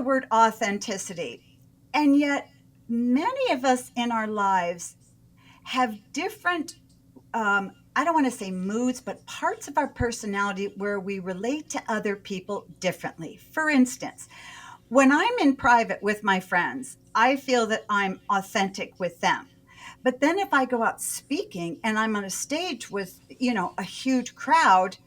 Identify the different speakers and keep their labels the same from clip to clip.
Speaker 1: word authenticity. And yet, many of us in our lives have different, I don't want to say moods, but parts of our personality where we relate to other people differently. For instance, when I'm in private with my friends, I feel that I'm authentic with them. But then if I go out speaking and I'm on a stage with, a huge crowd,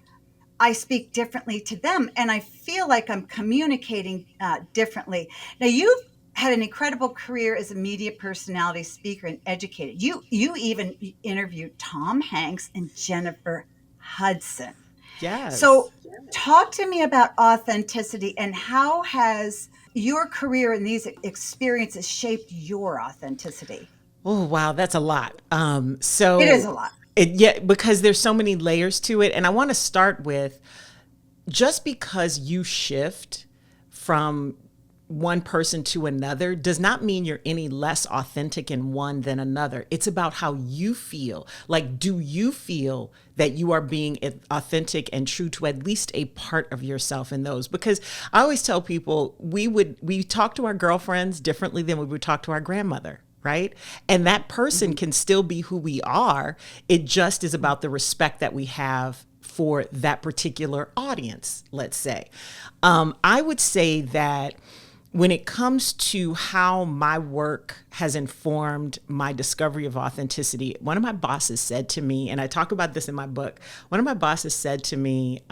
Speaker 1: I speak differently to them and I feel like I'm communicating differently. Now, you've had an incredible career as a media personality, speaker, and educator. You even interviewed Tom Hanks and Jennifer Hudson.
Speaker 2: Yes.
Speaker 1: So, talk to me about authenticity and how has your career and these experiences shaped your authenticity?
Speaker 2: Oh, wow, that's a lot.
Speaker 1: It is a lot.
Speaker 2: Yeah, because there's so many layers to it, and I want to start with just because you shift from one person to another does not mean you're any less authentic in one than another. It's about how you feel. Like, do you feel that you are being authentic and true to at least a part of yourself in those? Because I always tell people we talk to our girlfriends differently than we would talk to our grandmother, right? And that person
Speaker 1: Mhm,
Speaker 2: can still be who we are. It just is about the respect that we have for that particular audience, let's say. I would say that when it comes to how my work has informed my discovery of authenticity, one of my bosses said to me, and I talk about this in my book, one of my bosses said to me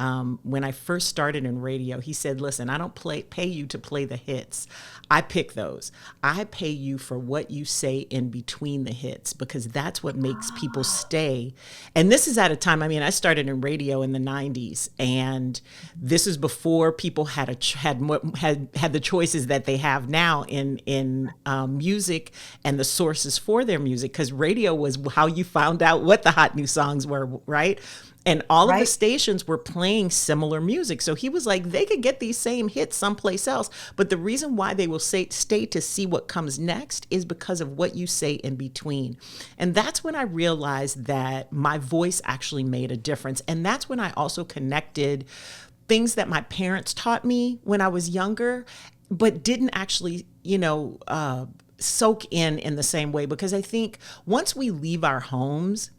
Speaker 2: when I first started in radio, he said, listen, I don't pay you to play the hits. I pick those. I pay you for what you say in between the hits because that's what makes people stay. And this is at a time, I mean, I started in radio in the 90s, and this is before people had the choices that they have now in music and the sources for their music, because radio was how you found out what the hot new songs were, right? And all of the
Speaker 1: right?
Speaker 2: stations were playing similar music. So he was like, they could get these same hits someplace else. But the reason why they will stay to see what comes next is because of what you say in between. And that's when I realized that my voice actually made a difference. And that's when I also connected things that my parents taught me when I was younger, but didn't actually, soak in the same way. Because I think once we leave our homes,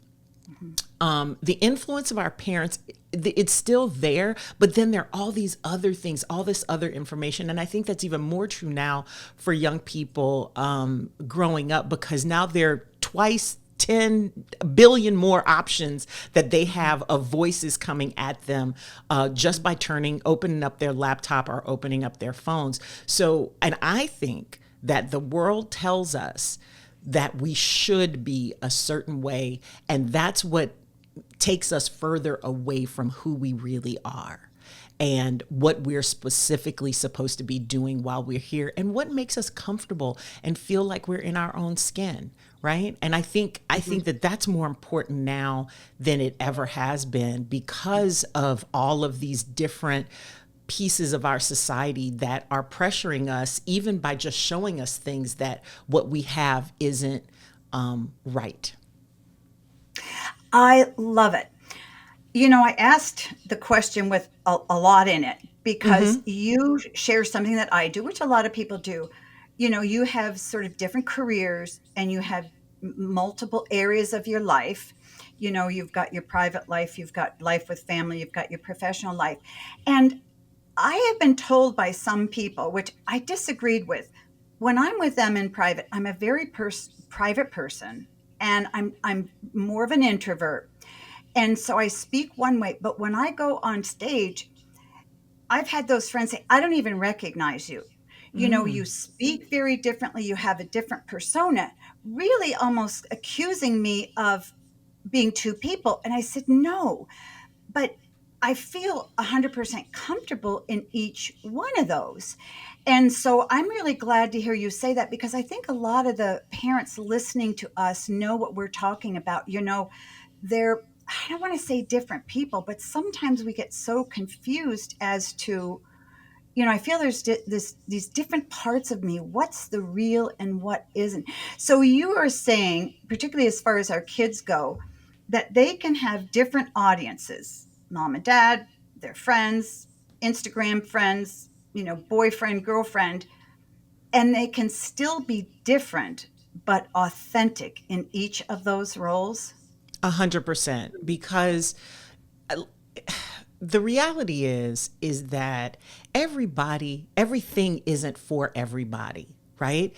Speaker 1: Mhm.
Speaker 2: the influence of our parents, it's still there, but then there are all these other things, all this other information. And I think that's even more true now for young people growing up, because now they're twice 10 billion more options that they have of voices coming at them just by opening up their laptop or opening up their phones. So, and I think that the world tells us that we should be a certain way, and that's what takes us further away from who we really are and what we're specifically supposed to be doing while we're here and what makes us comfortable and feel like we're in our own skin, right? And I think that that's more important now than it ever has been because of all of these different pieces of our society that are pressuring us, even by just showing us things that what we have isn't right.
Speaker 1: I love it. I asked the question with a lot in it because
Speaker 2: Mm-hmm.
Speaker 1: you share something that I do, which a lot of people do. You have sort of different careers and you have multiple areas of your life. You've got your private life, you've got life with family, you've got your professional life. And I have been told by some people, which I disagreed with, when I'm with them in private, I'm a very private person and I'm more of an introvert, and so I speak one way, but when I go on stage, I've had those friends say, I don't even recognize you. You speak very differently, you have a different persona, really almost accusing me of being two people. And I said, no, but I feel 100% comfortable in each one of those. And so I'm really glad to hear you say that because I think a lot of the parents listening to us know what we're talking about. They're, I don't want to say different people, but sometimes we get so confused as to, I feel there's these different parts of me. What's the real and what isn't? So you are saying, particularly as far as our kids go, that they can have different audiences, mom and dad, their friends, Instagram friends, boyfriend, girlfriend. And they can still be different, but authentic in each of those roles.
Speaker 2: 100%. Because the reality is that everything isn't for everybody, right?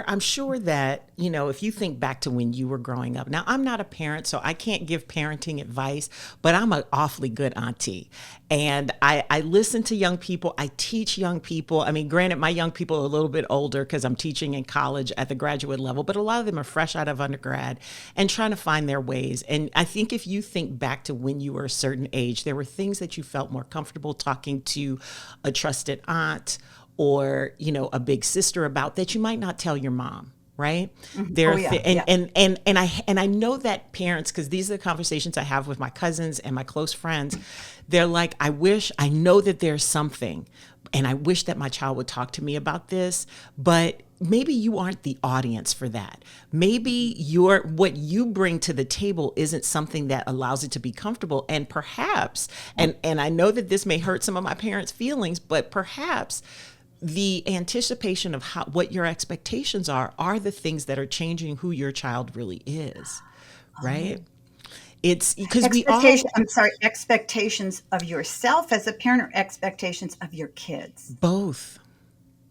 Speaker 2: I'm sure that, if you think back to when you were growing up. Now, I'm not a parent, so I can't give parenting advice, but I'm an awfully good auntie. And I listen to young people. I teach young people. I mean, granted, my young people are a little bit older because I'm teaching in college at the graduate level, but a lot of them are fresh out of undergrad and trying to find their ways. And I think if you think back to when you were a certain age, there were things that you felt more comfortable talking to a trusted aunt or, a big sister about that you might not tell your mom. Right.
Speaker 1: Mhm.
Speaker 2: There
Speaker 1: Oh
Speaker 2: are
Speaker 1: yeah,
Speaker 2: and,
Speaker 1: yeah.
Speaker 2: and I know that parents, because these are the conversations I have with my cousins and my close friends, they're like, I know that there's something, and I wish that my child would talk to me about this, but maybe you aren't the audience for that. Maybe what you bring to the table isn't something that allows it to be comfortable. And perhaps, and I know that this may hurt some of my parents' feelings, but perhaps the anticipation of what your expectations are the things that are changing who your child really is, right?
Speaker 1: Oh.
Speaker 2: It's because we all
Speaker 1: I'm sorry, expectations of yourself as a parent or expectations of your kids?
Speaker 2: both.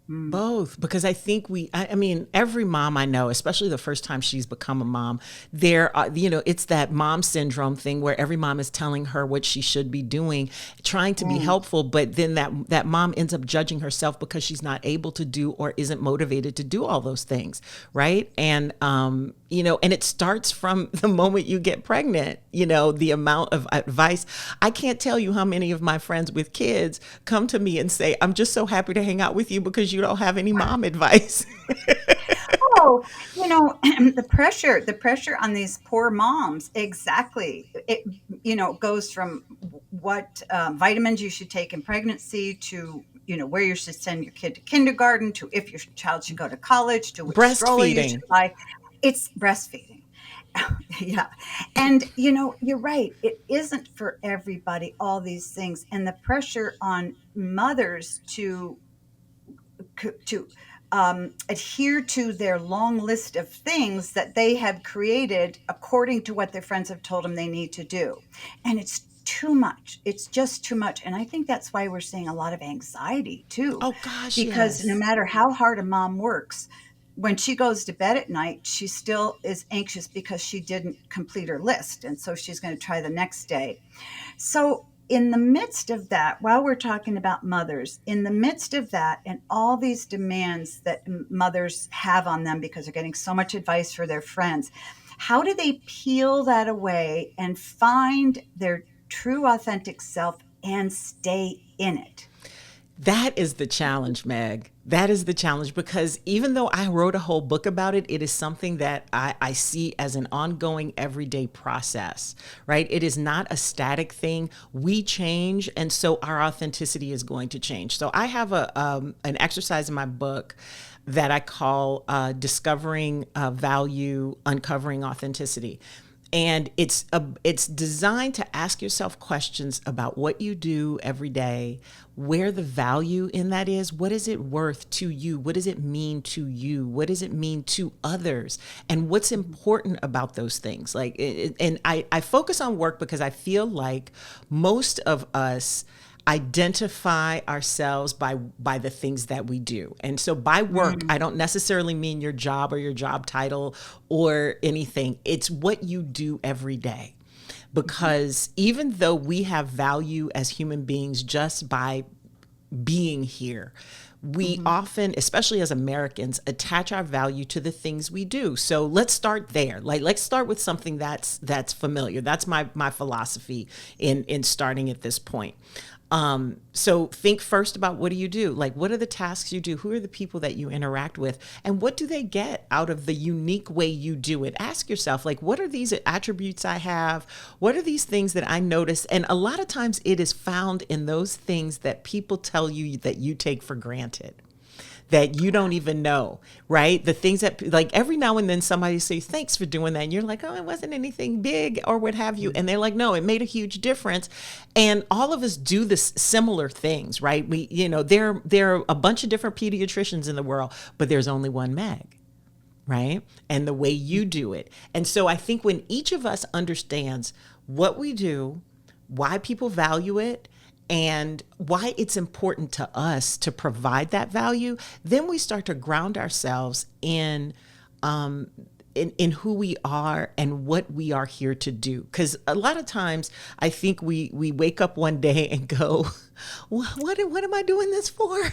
Speaker 1: Mm.
Speaker 2: Both, because I think I mean, every mom I know, especially the first time she's become a mom, there are, it's that mom syndrome thing where every mom is telling her what she should be doing, trying to be
Speaker 1: Mm.
Speaker 2: helpful, but then that mom ends up judging herself because she's not able to do or isn't motivated to do all those things, right? And and it starts from the moment you get pregnant, the amount of advice. I can't tell you how many of my friends with kids come to me and say, I'm just so happy to hang out with you because you don't have any mom advice.
Speaker 1: Oh, the pressure on these poor moms, exactly. It, goes from what vitamins you should take in pregnancy to, where you should send your kid to kindergarten, to if your child should go to college, to which stroller you should
Speaker 2: Breastfeeding.
Speaker 1: buy. It's breastfeeding. Yeah. And, you're right. It isn't for everybody, all these things. And the pressure on mothers to adhere to their long list of things that they have created according to what their friends have told them they need to do. And it's too much. It's just too much. And I think that's why we're seeing a lot of anxiety too,
Speaker 2: Oh gosh,
Speaker 1: because no
Speaker 2: yes.
Speaker 1: matter how hard a mom works, when she goes to bed at night, she still is anxious because she didn't complete her list. And so she's going to try the next day. So, in the midst of that, while we're talking about mothers, in the midst of that, and all these demands that mothers have on them because they're getting so much advice for their friends, how do they peel that away and find their true, authentic self and stay in it?
Speaker 2: That is the challenge, Meg. That is the challenge because even though I wrote a whole book about it, it is something that I see as an ongoing everyday process, right? It is not a static thing. We change, and so our authenticity is going to change. So I have an exercise in my book that I call Discovering Value, Uncovering Authenticity. And it's designed to ask yourself questions about what you do every day, where the value in that is, what is it worth to you, what does it mean to you, what does it mean to others, and what's important about those things. And I focus on work because I feel like most of us identify ourselves by the things that we do. And so by work,
Speaker 1: Mm.
Speaker 2: I don't necessarily mean your job or your job title or anything. It's what you do every day.
Speaker 1: Mhm.
Speaker 2: Because even though we have value as human beings just by being here, we
Speaker 1: Mhm.
Speaker 2: often, especially as Americans, attach our value to the things we do. So let's start there. Let's start with something that's familiar. That's my philosophy in starting at this point. So think first about, what do you do? Like, what are the tasks you do? Who are the people that you interact with? And what do they get out of the unique way you do it? Ask yourself, like, what are these attributes I have? What are these things that I notice? And a lot of times it is found in those things that people tell you that you take for granted. that you don't even know, right? The things that, like, every now and then somebody says, thanks for doing that. And you're like, oh, it wasn't anything big or what have you. And they're like, no, it made a huge difference. And all of us do this similar things, right? We, there are a bunch of different pediatricians in the world, but there's only one Meg, right? And the way you do it. And so I think when each of us understands what we do, why people value it, and why it's important to us to provide that value, then we start to ground ourselves in who we are and what we are here to do. Because a lot of times I think we wake up one day and go, what am I doing this for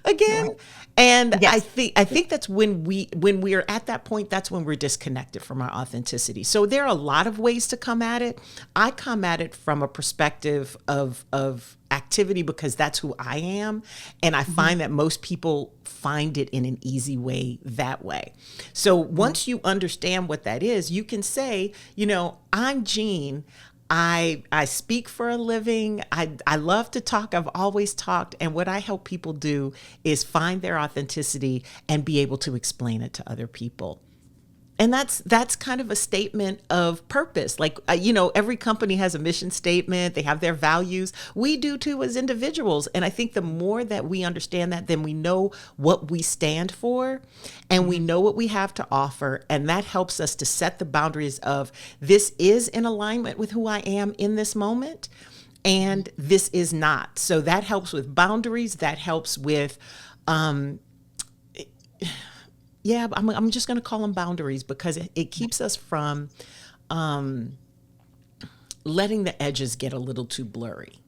Speaker 2: again?
Speaker 1: Right.
Speaker 2: And I
Speaker 1: Yes.
Speaker 2: think that's when we are at that point, that's when we're disconnected from our authenticity. So there are a lot of ways to come at it. I come at it from a perspective of activity because that's who I am. And I
Speaker 1: Mhm.
Speaker 2: find that most people find it in an easy way that way. So
Speaker 1: Mhm.
Speaker 2: once you understand what that is, you can say, I'm Jeanne. I speak for a living. I love to talk. I've always talked. And what I help people do is find their authenticity and be able to explain it to other people. And that's kind of a statement of purpose. Like, every company has a mission statement. They have their values. We do too as individuals. And I think the more that we understand that, then we know what we stand for and we
Speaker 1: Mhm.
Speaker 2: know what we have to offer. And that helps us to set the boundaries of this is in alignment with who I am in this moment. And this is not. So that helps with boundaries. That helps with, yeah, I'm just going to call them boundaries because it keeps us from letting the edges get a little too blurry,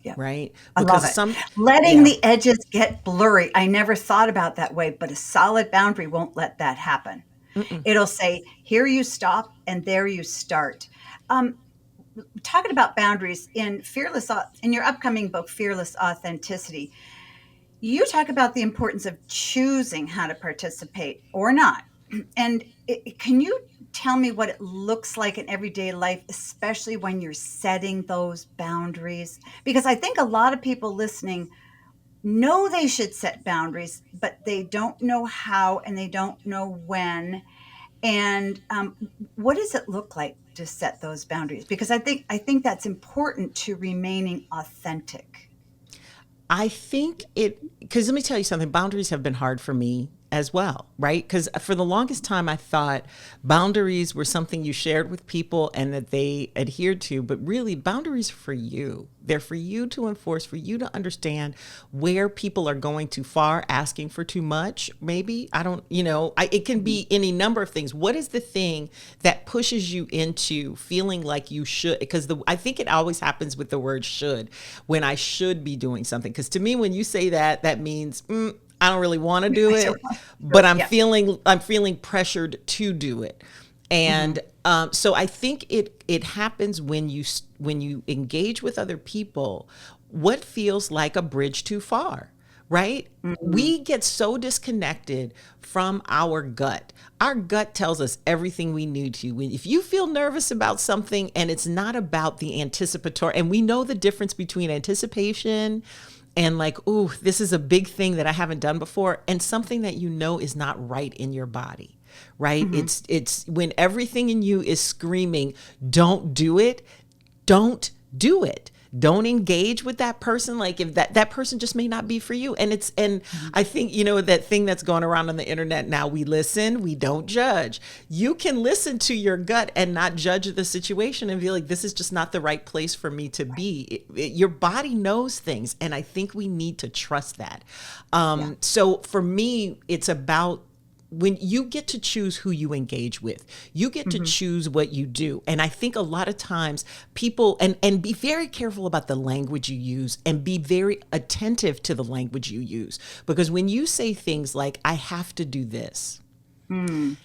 Speaker 1: Yeah.
Speaker 2: right?
Speaker 1: I love
Speaker 2: Because
Speaker 1: it. Letting
Speaker 2: yeah,
Speaker 1: the edges get blurry. I never thought about that way, but a solid boundary won't let that happen.
Speaker 2: mm-mm.
Speaker 1: It'll say, here you stop and there you start. Um, Talking about boundaries in your upcoming book, Fearless Authenticity, you talk about the importance of choosing how to participate or not. And can you tell me what it looks like in everyday life, especially when you're setting those boundaries? Because I think a lot of people listening know they should set boundaries, but they don't know how and they don't know when. And what does it look like to set those boundaries? Because I think that's important to remaining authentic.
Speaker 2: I think because let me tell you something, boundaries have been hard for me as well, right? Because for the longest time, I thought boundaries were something you shared with people and that they adhered to. But really, boundaries are for you. They're for you to enforce, for you to understand where people are going too far, asking for too much. Maybe, I don't, it can
Speaker 1: Mhm.
Speaker 2: be any number of things. What is the thing that pushes you into feeling like you should? Because I think it always happens with the word should, when I should be doing something. Because to me, when you say that, that means, I don't really want to do
Speaker 1: I don't
Speaker 2: it,
Speaker 1: want to do
Speaker 2: but
Speaker 1: it. Yeah.
Speaker 2: I'm feeling pressured to do it. And
Speaker 1: Hmm.
Speaker 2: so I think it happens when you engage with other people, what feels like a bridge too far, right?
Speaker 1: Hmm.
Speaker 2: We get so disconnected from our gut. Our gut tells us everything we need to. If you feel nervous about something and it's not about the anticipatory, and we know the difference between anticipation and like, ooh, this is a big thing that I haven't done before, and something that is not right in your body, right?
Speaker 1: Hmm.
Speaker 2: It's when everything in you is screaming, don't do it, don't do it. Don't engage with that person. Like if that person just may not be for you. And
Speaker 1: Hmm.
Speaker 2: I think, that thing that's going around on the internet now, we listen, we don't judge. You can listen to your gut and not judge the situation and be like, this is just not the right place for me to be. Your body knows things. And I think we need to trust that.
Speaker 1: Yeah.
Speaker 2: So for me, it's about when you get to choose who you engage with, you get to
Speaker 1: Hmm.
Speaker 2: choose what you do. And I think a lot of times people, and be very careful about the language you use and be very attentive to the language you use. Because when you say things like, I have to do this,
Speaker 1: Mm.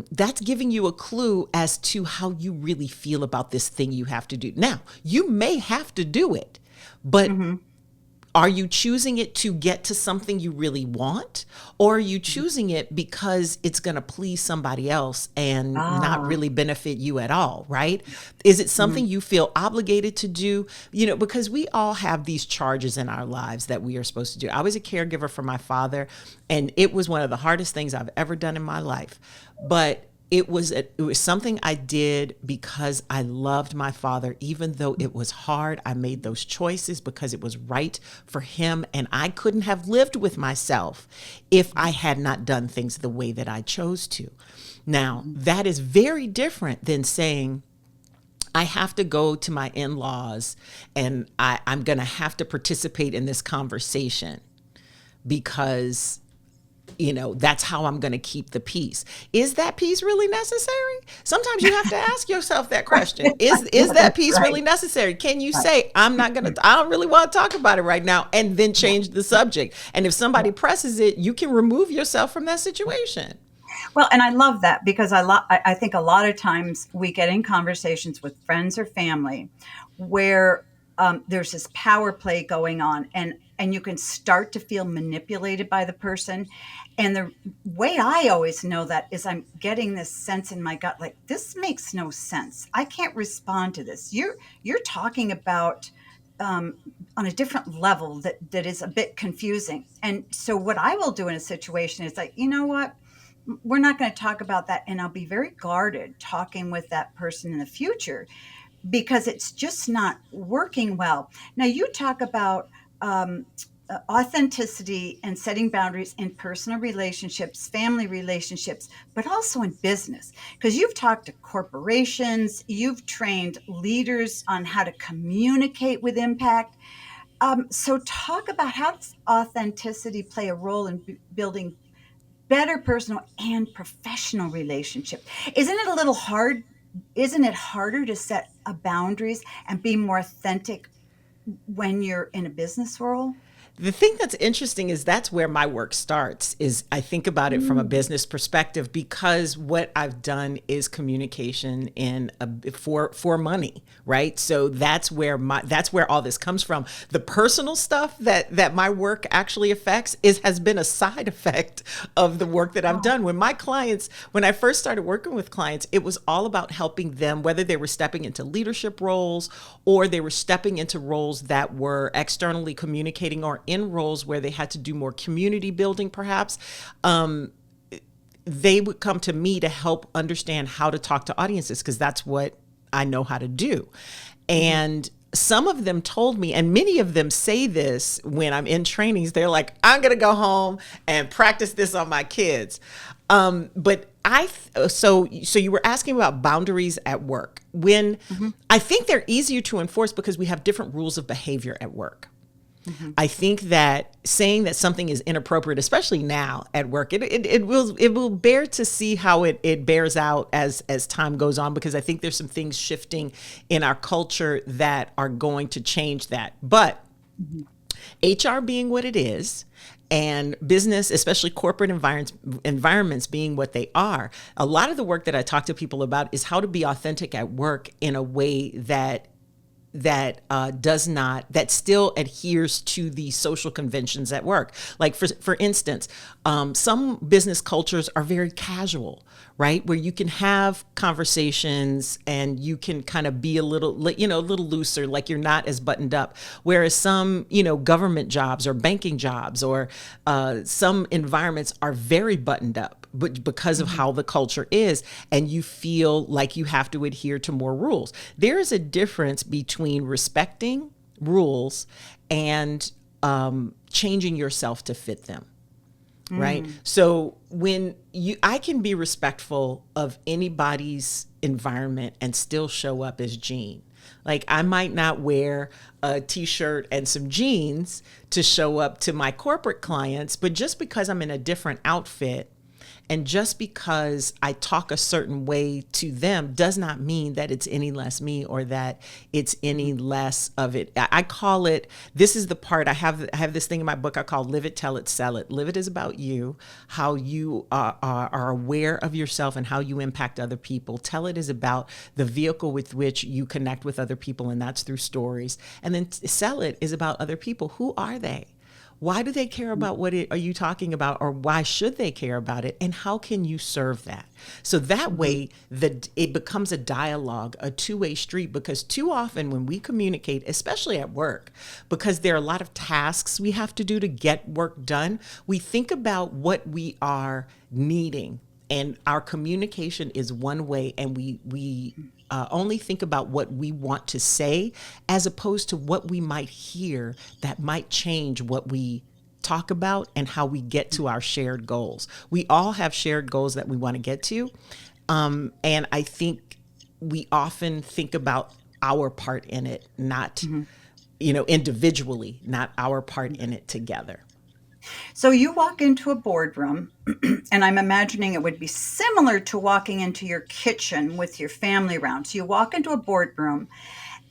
Speaker 2: that's giving you a clue as to how you really feel about this thing you have to do. Now, you may have to do it, but
Speaker 1: Hmm.
Speaker 2: Are you choosing it to get to something you really want? Or are you choosing it because it's going to please somebody else and not
Speaker 1: Ah,
Speaker 2: really benefit you at all, right? Is it
Speaker 1: mhm.
Speaker 2: something you feel obligated to do? Because we all have these charges in our lives that we are supposed to do. I was a caregiver for my father, and it was one of the hardest things I've ever done in my life. But it was something I did because I loved my father. Even though it was hard, I made those choices because it was right for him, and I couldn't have lived with myself if I had not done things the way that I chose to. Now,
Speaker 1: Mhm.
Speaker 2: that is very different than saying I have to go to my in-laws and I'm going to have to participate in this conversation because that's how I'm going to keep the peace. Is that peace really necessary? Sometimes you have to ask yourself that question. Is
Speaker 1: Yeah,
Speaker 2: that
Speaker 1: that's
Speaker 2: peace
Speaker 1: right.
Speaker 2: really necessary? Can you
Speaker 1: Right.
Speaker 2: say, I don't really want to talk about it right now, and then
Speaker 1: Yeah.
Speaker 2: change the subject? And if
Speaker 1: Yeah.
Speaker 2: somebody presses it, you can remove yourself from that situation.
Speaker 1: Well, and I love that because I think a lot of times we get in conversations with friends or family where there's this power play going on, and you can start to feel manipulated by the person. And the way I always know that is I'm getting this sense in my gut, like this makes no sense. I can't respond to this. You're talking about um, on a different level that is a bit confusing. And so what I will do in a situation is like, you know what? We're not going to talk about that. And I'll be very guarded talking with that person in the future because it's just not working well. Now, you talk about authenticity and setting boundaries in personal relationships, family relationships, but also in business. Because you've talked to corporations, you've trained leaders on how to communicate with impact. So, talk about how does authenticity play a role in building better personal and professional relationship? Isn't it a little hard? Isn't it harder to set boundaries and be more authentic when you're in a business role?
Speaker 2: The thing that's interesting is that's where my work starts. Is I think about it from a
Speaker 1: Mm.
Speaker 2: business perspective because what I've done is communication for money, right? So that's where all this comes from. The personal stuff that my work actually affects has been a side effect of the work that I've
Speaker 1: Oh,
Speaker 2: done. When I first started working with clients, it was all about helping them, whether they were stepping into leadership roles or they were stepping into roles that were externally communicating or in roles where they had to do more community building, perhaps. They would come to me to help understand how to talk to audiences because that's what I know how to do.
Speaker 1: mhm.
Speaker 2: And some of them told me, and many of them say this when I'm in trainings, they're like, I'm going to go home and practice this on my kids. But so you were asking about boundaries at work. When
Speaker 1: Mhm.
Speaker 2: I think they're easier to enforce because we have different rules of behavior at work.
Speaker 1: Mhm.
Speaker 2: I think that saying that something is inappropriate, especially now at work, it will bear to see how it bears out as time goes on, because I think there's some things shifting in our culture that are going to change that. But
Speaker 1: Mhm.
Speaker 2: HR being what it is, and business, especially corporate environments being what they are, a lot of the work that I talk to people about is how to be authentic at work in a way that still adheres to the social conventions at work. Like for instance, some business cultures are very casual, right? Where you can have conversations and you can kind of be a little looser, like you're not as buttoned up. Whereas some, government jobs or banking jobs or some environments are very buttoned up, but because of
Speaker 1: Mhm.
Speaker 2: how the culture is, and you feel like you have to adhere to more rules. There is a difference between respecting rules and changing yourself to fit them, right?
Speaker 1: Mm.
Speaker 2: So I can be respectful of anybody's environment and still show up as Jeanne. Like I might not wear a t-shirt and some jeans to show up to my corporate clients, but just because I'm in a different outfit And just because I talk a certain way to them does not mean that it's any less me or that it's any less of it. I call it, this is the part I have this thing in my book I call live it, tell it, sell it. Live it is about you, how you are aware of yourself and how you impact other people. Tell it is about the vehicle with which you connect with other people, and that's through stories. And then sell it is about other people. Who are they? Why do they care about what are you talking about, or why should they care about it, and how can you serve that? So that way, it becomes a dialogue, a two-way street, because too often when we communicate, especially at work, because there are a lot of tasks we have to do to get work done, we think about what we are needing, and our communication is one way, and we only think about what we want to say as opposed to what we might hear that might change what we talk about and how we get to our shared goals. We all have shared goals that we want to get to. And I think we often think about our part in it, not, individually, not our part in it together.
Speaker 1: So you walk into a boardroom, and I'm imagining it would be similar to walking into your kitchen with your family around. So you walk into a boardroom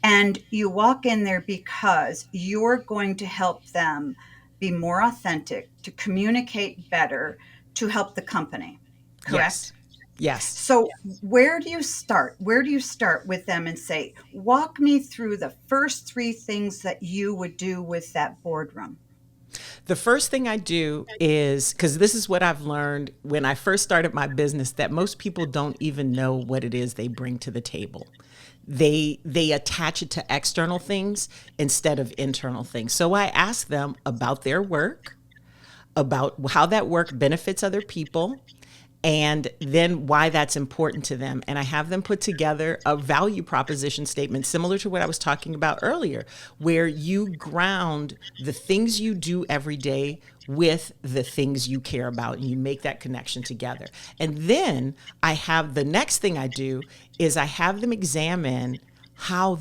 Speaker 1: and you walk in there because you're going to help them be more authentic, to communicate better, to help the company.
Speaker 2: Yes.
Speaker 1: Correct?
Speaker 2: Yes.
Speaker 1: So where do you start? Where do you start with them and say, walk me through the first three things that you would do with that boardroom?
Speaker 2: The first thing I do is, because this is what I've learned when I first started my business, that most people don't even know what it is they bring to the table. They attach it to external things instead of internal things. So I ask them about their work, about how that work benefits other people, and then why that's important to them. And I have them put together a value proposition statement similar to what I was talking about earlier, where you ground the things you do every day with the things you care about, and you make that connection together. And then the next thing I do is I have them examine how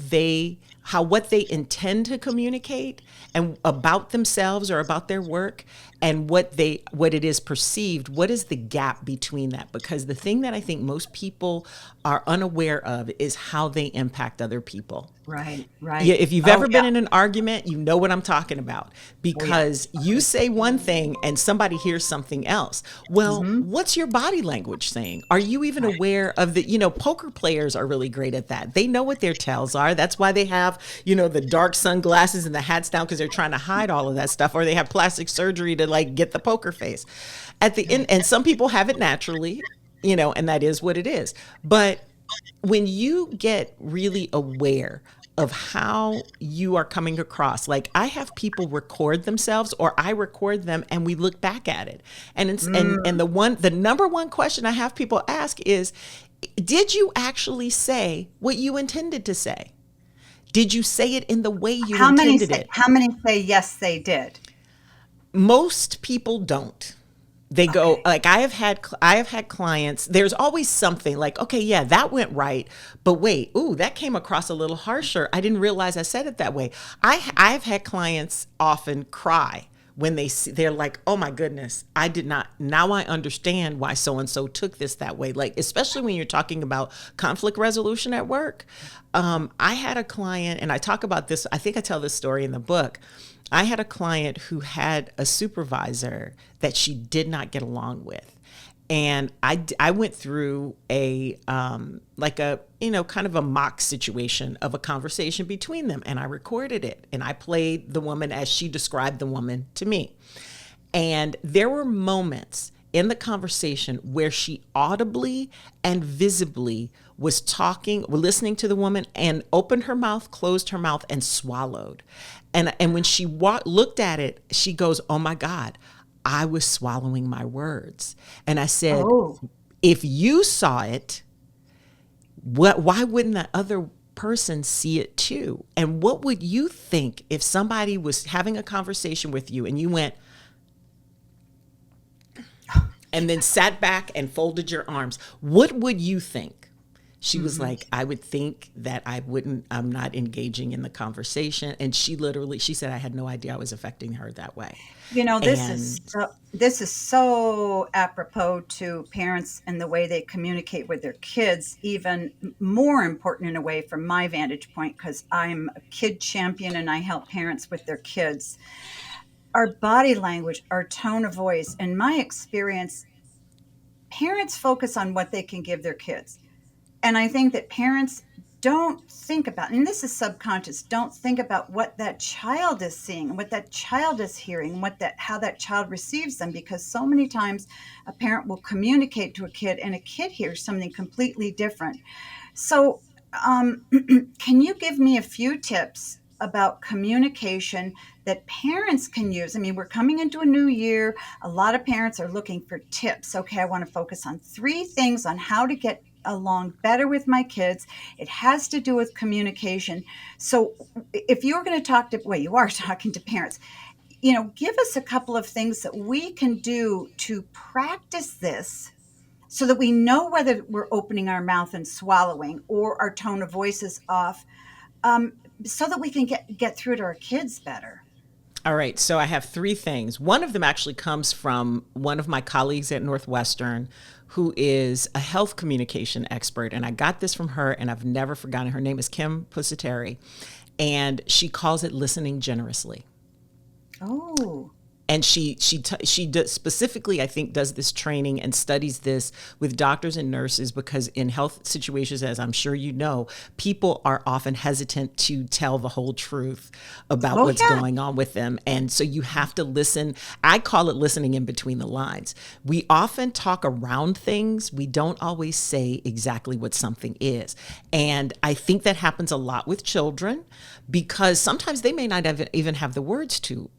Speaker 2: what they intend to communicate and about themselves or about their work, and what it is perceived. What is the gap between that? Because the thing that I think most people are unaware of is how they impact other people.
Speaker 1: Right,
Speaker 2: Yeah,
Speaker 1: right.
Speaker 2: if you've
Speaker 1: Oh,
Speaker 2: ever
Speaker 1: yeah.
Speaker 2: been in an argument, you know what I'm talking about,
Speaker 1: Oh, yeah.
Speaker 2: because you say one thing and somebody hears something else. Well,
Speaker 1: Hmm.
Speaker 2: what's your body language saying? Are you even aware of poker players are really great at that. They know what their tells are. That's why they have, the dark sunglasses and the hats down, because they're trying to hide all of that stuff, or they have plastic surgery to like get the poker face at the end. And some people have it naturally, and that is what it is. But when you get really aware of how you are coming across, like I have people record themselves or I record them and we look back at it. And it's, and the number one question I have people ask is, did you actually say what you intended to say? Did you say it in the way you intended it?
Speaker 1: How many say yes they did?
Speaker 2: Most people don't. They go,
Speaker 1: Okay.
Speaker 2: like, I have had clients, there's always something like, okay, yeah, that went right, but wait, ooh, that came across a little harsher. I didn't realize I said it that way. I've had clients often cry when they're like, oh my goodness, I did not, now I understand why so and so took this that way. Like, especially when you're talking about conflict resolution at work. I had a client, and I talk about this, I think I tell this story in the book. I had a client who had a supervisor that she did not get along with. And I went through like a, kind of a mock situation of a conversation between them. And I recorded it and I played the woman as she described the woman to me. And there were moments in the conversation where she audibly and visibly was listening to the woman, and opened her mouth, closed her mouth, and swallowed. And when she looked at it, she goes, oh my God, I was swallowing my words. And I said,
Speaker 1: Oh,
Speaker 2: if you saw it, why wouldn't that other person see it too? And what would you think if somebody was having a conversation with you and you went, and then sat back and folded your arms? What would you think? She was
Speaker 1: Hmm.
Speaker 2: like, I would think that I'm not engaging in the conversation. And she said, I had no idea I was affecting her that way.
Speaker 1: You know,
Speaker 2: And
Speaker 1: this is so apropos to parents and the way they communicate with their kids, even more important in a way from my vantage point, because I'm a kid champion and I help parents with their kids. Our body language, our tone of voice, in my experience, parents focus on what they can give their kids. And I think that parents don't think about, and this is subconscious, don't think about what that child is seeing, what that child is hearing, what that how that child receives them, because so many times a parent will communicate to a kid and a kid hears something completely different. So, can you give me a few tips about communication that parents can use? I mean, we're coming into a new year. A lot of parents are looking for tips. Okay, I want to focus on three things on how to get along better with my kids. It has to do with communication. So, if you're going to talk to, well, you are talking to parents, give us a couple of things that we can do to practice this so that we know whether we're opening our mouth and swallowing or our tone of voice is off, um, so that we can get through to our kids better.
Speaker 2: all right, so I have three things. One of them actually comes from one of my colleagues at Northwestern who is a health communication expert. And I got this from her and I've never forgotten. Her name is Kim Pusateri. And she calls it listening generously.
Speaker 1: Oh,
Speaker 2: And she does specifically, I think, does this training and studies this with doctors and nurses, because in health situations, as I'm sure you know, people are often hesitant to tell the whole truth about
Speaker 1: oh
Speaker 2: what's
Speaker 1: yeah.
Speaker 2: going on with them. And so you have to listen. I call it listening in between the lines. We often talk around things. We don't always say exactly what something is. And I think that happens a lot with children, because sometimes they may not even have the words to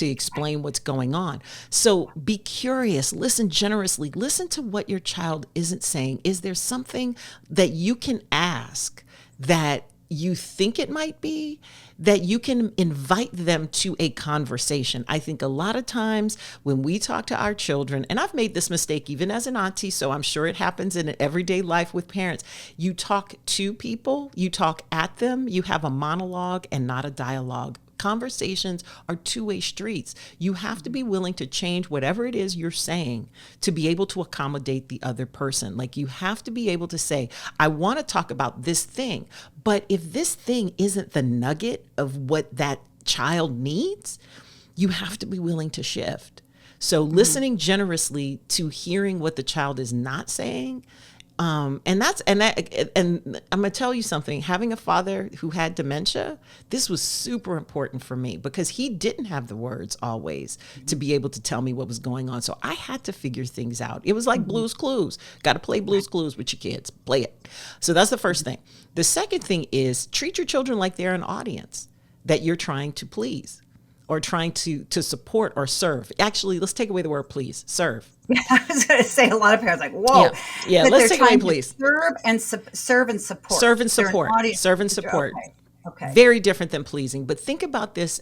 Speaker 2: explain what's going on. So be curious, listen generously, listen to what your child isn't saying. Is there something that you can ask that you think it might be, that you can invite them to a conversation? I think a lot of times when we talk to our children, and I've made this mistake even as an auntie, so I'm sure it happens in everyday life with parents, you talk to people, you talk at them, you have a monologue and not a dialogue. Conversations are two-way streets. You have to be willing to change whatever it is you're saying to be able to accommodate the other person. Like, you have to be able to say, I want to talk about this thing, but if this thing isn't the nugget of what that child needs, you have to be willing to shift. So
Speaker 1: Mhm.
Speaker 2: listening generously to hearing what the child is not saying. And I'm gonna tell you something. Having a father who had dementia, this was super important for me, because he didn't have the words always to be able to tell me what was going on. So I had to figure things out. It was like
Speaker 1: Mhm.
Speaker 2: Blue's Clues. Got to play
Speaker 1: Right.
Speaker 2: Blue's Clues with your kids. Play it. So that's the first thing. The second thing is treat your children like they're an audience that you're trying to please or trying to support or serve. Actually, let's take away the word please. Serve.
Speaker 1: I was going to say a lot of parents like, whoa,
Speaker 2: Yeah. Yeah.
Speaker 1: that
Speaker 2: Let's
Speaker 1: they're
Speaker 2: take away
Speaker 1: trying to
Speaker 2: please.
Speaker 1: serve and support.
Speaker 2: Serve and
Speaker 1: They're an
Speaker 2: support.
Speaker 1: audience.
Speaker 2: Serve and support.
Speaker 1: Okay. Okay.
Speaker 2: Very different than pleasing. But think about this.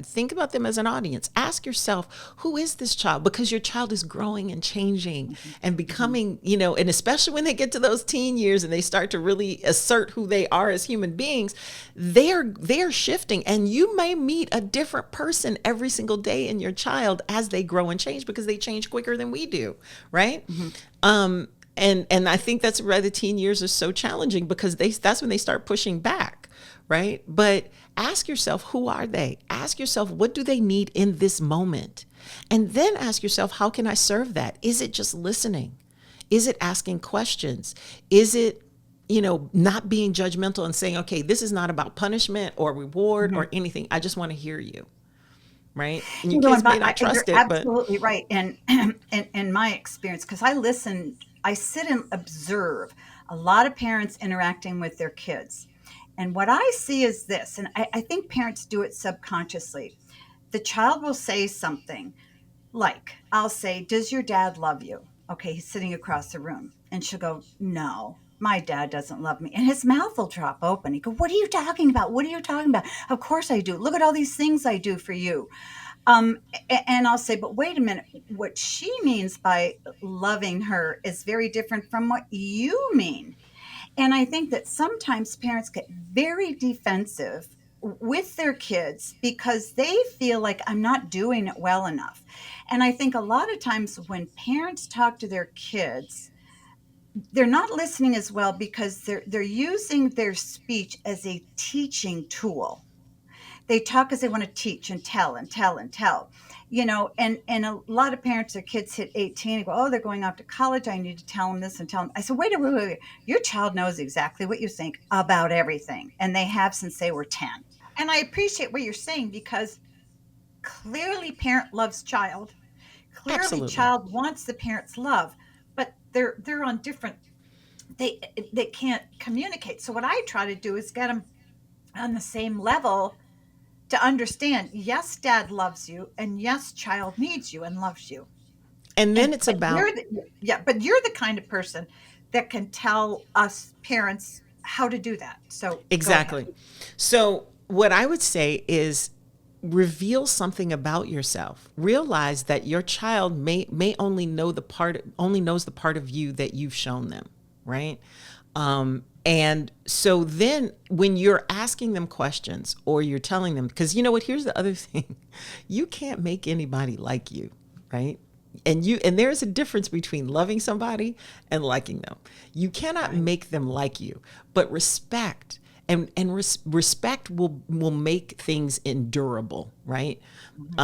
Speaker 2: Think about them as an audience. Ask yourself, who is this child? Because your child is growing and changing
Speaker 1: Mhm.
Speaker 2: and
Speaker 1: Mhm.
Speaker 2: becoming, and especially when they get to those teen years and they start to really assert who they are as human beings, they're shifting. And you may meet a different person every single day in your child as they grow and change, because they change quicker than we do, right?
Speaker 1: Mhm.
Speaker 2: And I think that's why the teen years are so challenging, because that's when they start pushing back, right? But ask yourself, who are they? Ask yourself, what do they need in this moment? And then ask yourself, how can I serve that? Is it just listening? Is it asking questions? Is it, not being judgmental and saying, okay, this is not about punishment or reward or
Speaker 1: Mhm.
Speaker 2: anything. I just want to hear you, right? And your
Speaker 1: You know,
Speaker 2: kids
Speaker 1: and
Speaker 2: may not
Speaker 1: you're
Speaker 2: trust it, but
Speaker 1: absolutely right. And in my experience, because I listen, I sit and observe a lot of parents interacting with their kids. And what I see is this, and I think parents do it subconsciously. The child will say something like, I'll say, does your dad love you? Okay, he's sitting across the room. And she'll go, no, my dad doesn't love me. And his mouth will drop open. He go, what are you talking about? What are you talking about? Of course I do. Look at all these things I do for you. And I'll say, but wait a minute. What she means by loving her is very different from what you mean. And I think that sometimes parents get very defensive with their kids because they feel like I'm not doing it well enough. And I think a lot of times when parents talk to their kids, they're not listening as well because they're using their speech as a teaching tool. They talk because they want to teach and tell and tell and tell, and a lot of parents, their kids hit 18 and go, oh, they're going off to college, I need to tell them this and tell them. I said, wait, your child knows exactly what you think about everything, and they have since they were 10. And I appreciate what you're saying because clearly parent loves child, clearly
Speaker 2: Absolutely.
Speaker 1: child wants the parent's love, but they're on different, they can't communicate. So what I try to do is get them on the same level to understand, yes, dad loves you, and yes, child needs you and loves you.
Speaker 2: And then
Speaker 1: And
Speaker 2: it's
Speaker 1: but
Speaker 2: about
Speaker 1: you're the, yeah, but you're the kind of person that can tell us parents how to do that. So go ahead.
Speaker 2: exactly. So, what I would say is reveal something about yourself. Realize that your child may only knows the part of you that you've shown them, right? And so then when you're asking them questions or you're telling them, because you know what, here's the other thing. You can't make anybody like you, right? And there's a difference between loving somebody and liking them. You cannot
Speaker 1: Right.
Speaker 2: make them like you, but respect respect will make things endurable, right?
Speaker 1: Mhm.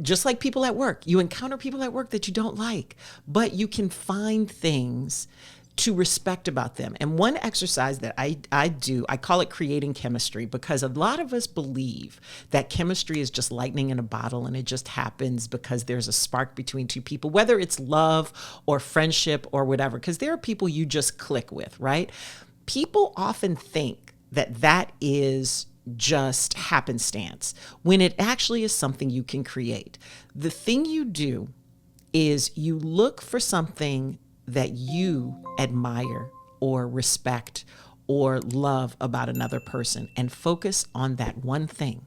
Speaker 2: Just like people at work, you encounter people at work that you don't like, but you can find things to respect about them. And one exercise that I do, I call it creating chemistry, because a lot of us believe that chemistry is just lightning in a bottle and it just happens because there's a spark between two people, whether it's love or friendship or whatever, because there are people you just click with, right? People often think that that is just happenstance when it actually is something you can create. The thing you do is you look for something that you admire or respect or love about another person and focus on that one thing.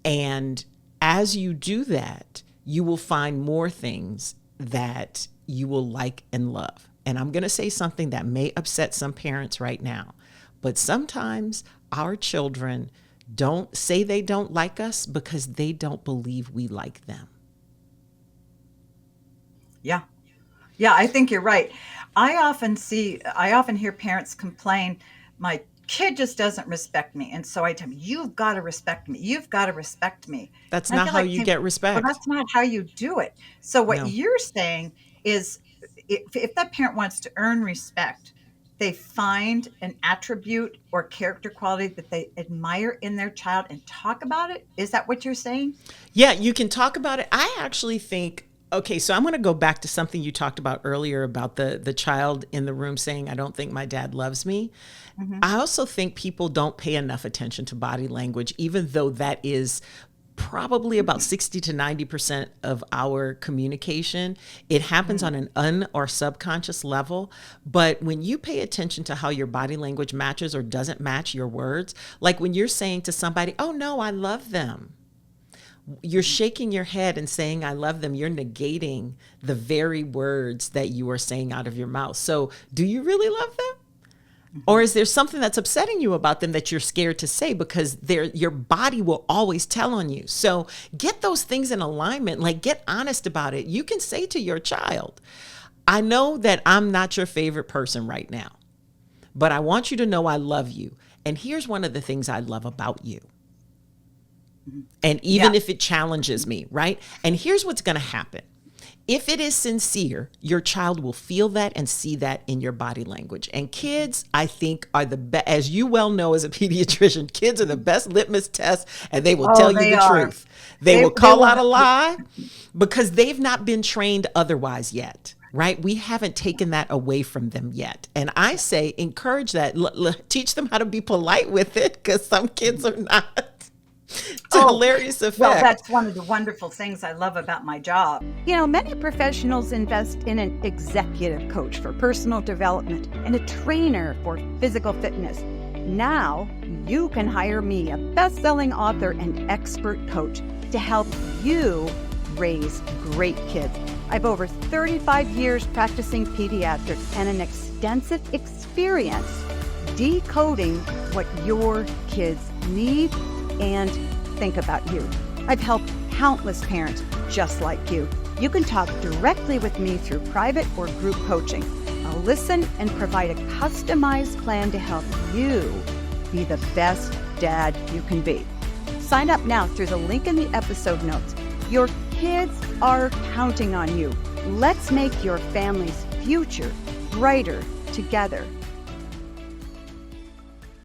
Speaker 2: And as you do that, you will find more things that you will like and love. And I'm going to say something that may upset some parents right now, but sometimes our children don't say they don't like us because they don't believe we like them.
Speaker 1: Yeah. Yeah, I think you're right. I often hear parents complain, my kid just doesn't respect me. And so I tell them, you've got to respect me. You've got to respect me.
Speaker 2: That's
Speaker 1: And I
Speaker 2: not
Speaker 1: feel
Speaker 2: how
Speaker 1: like
Speaker 2: you
Speaker 1: saying,
Speaker 2: get
Speaker 1: well,
Speaker 2: respect.
Speaker 1: that's not how you do it. So what
Speaker 2: No.
Speaker 1: you're saying is, if that parent wants to earn respect, they find an attribute or character quality that they admire in their child and talk about it. Is that what you're saying?
Speaker 2: Yeah, you can talk about it. I actually think, okay, so I'm going to go back to something you talked about earlier about the child in the room saying, I don't think my dad loves me.
Speaker 1: Hmm.
Speaker 2: I also think people don't pay enough attention to body language, even though that is probably about 60 to 90% of our communication. It happens
Speaker 1: Hmm.
Speaker 2: on an un or subconscious level. But when you pay attention to how your body language matches or doesn't match your words, like when you're saying to somebody, oh no, I love them, you're shaking your head and saying, I love them. You're negating the very words that you are saying out of your mouth. So, do you really love them? Or
Speaker 1: Hmm.
Speaker 2: is there something that's upsetting you about them that you're scared to say because your body will always tell on you? So, get those things in alignment, like get honest about it. You can say to your child, I know that I'm not your favorite person right now, but I want you to know I love you. And here's one of the things I love about you. And
Speaker 1: Yeah.
Speaker 2: even if it challenges me, right? And here's what's going to happen. If it is sincere, your child will feel that and see that in your body language. And kids, I think, are the best, as you well know as a pediatrician, kids are the best litmus test and they will
Speaker 1: Oh,
Speaker 2: tell you
Speaker 1: they
Speaker 2: the
Speaker 1: are.
Speaker 2: truth. They will
Speaker 1: They
Speaker 2: call
Speaker 1: will.
Speaker 2: out a lie because they've not been trained otherwise yet. Right? We haven't taken that away from them yet. And I say, encourage that. Teach them how to be polite with it because some kids are not. To
Speaker 1: Oh,
Speaker 2: hilarious
Speaker 1: well,
Speaker 2: effect.
Speaker 1: that's one of the wonderful things I love about my job. Many professionals invest in an executive coach for personal development and a trainer for physical fitness. Now, you can hire me, a best-selling author and expert coach, to help you raise great kids. I've over 35 years practicing pediatrics and an extensive experience decoding what your kids need and think about you. I've helped countless parents just like you. You can talk directly with me through private or group coaching. I'll listen and provide a customized plan to help you be the best dad you can be. Sign up now through the link in the episode notes. Your kids are counting on you. Let's make your family's future brighter together.